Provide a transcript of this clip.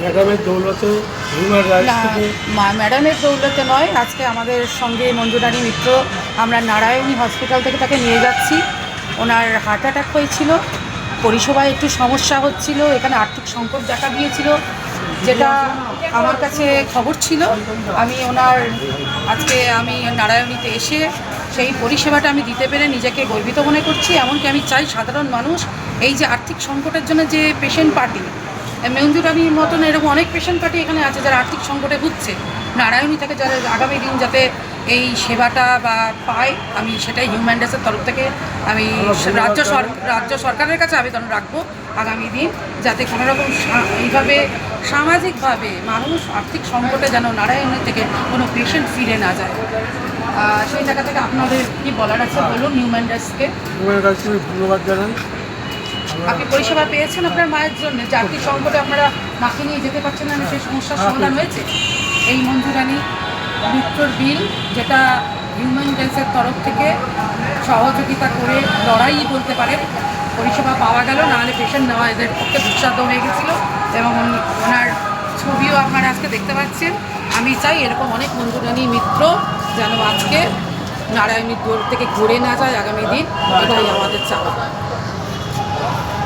ম্যাডামের দৌলতে ম্যাডামের দৌলতে নয়, আজকে আমাদের সঙ্গে মঞ্জুরানী মিত্র, আমরা নারায়ণী হসপিটাল থেকে তাকে নিয়ে যাচ্ছি। ওনার হার্ট অ্যাটাক হয়েছিল, পরিষেবায় একটু সমস্যা হচ্ছিল, এখানে আর্থিক সংকট দেখা দিয়েছিল, যেটা আমার কাছে খবর ছিল। আমি নারায়ণীতে এসে সেই পরিষেবাটা আমি দিতে পেরে নিজেকে গর্বিত মনে করছি। এমনকি আমি চাই সাধারণ মানুষ এই যে আর্থিক সংকটের জন্য যে পেশেন্ট পার্টি, মঞ্জুরানীর মতন এরকম অনেক পেশেন্ট পার্টি এখানে আছে যারা আর্থিক সংকটে ভুগছে, নারায়ণী থেকে যারা আগামী দিন যাতে এই সেবাটা বা পায়, আমি সেটাই হিউম্যান রাইটসের তরফ থেকে আমি রাজ্য সরকারের কাছে আবেদন রাখবো আগামী দিন, যাতে কোনোরকম এইভাবে সামাজিকভাবে মানুষ আর্থিক সংকটে যেন নারায়ণী থেকে কোনো পেশেন্ট ফিরে না যায়। সেই জায়গা থেকে আপনাদের কি বলার আছে বলুন। হিউম্যান রাইটসকে ধন্যবাদ জানাই। আপনি পরিষেবা পেয়েছেন আপনার মায়ের জন্য, যে আর্থিক সংকটে আপনারা মাকে নিয়ে যেতে পারছেন না, সেই সমস্যার সমাধান হয়েছে এই মঞ্জুরানী মিত্রর বিল, যেটা হিউম্যান রাইটসের তরফ থেকে সহযোগিতা করে লড়াই বলতে পারেন, পরিষেবা পাওয়া গেল, নাহলে পেশেন্ট নেওয়া এদের পক্ষে দুঃসাধ্য হয়ে গেছিলো। এবং ওনার ছবিও আপনারা আজকে দেখতে পাচ্ছেন। আমি চাই এরকম অনেক মঞ্জুরানী মিত্র যেন আজকে নারায়ণীর দৌড় থেকে ঘুরে না যায় আগামী দিন, এটাই আমাদের চাওয়া।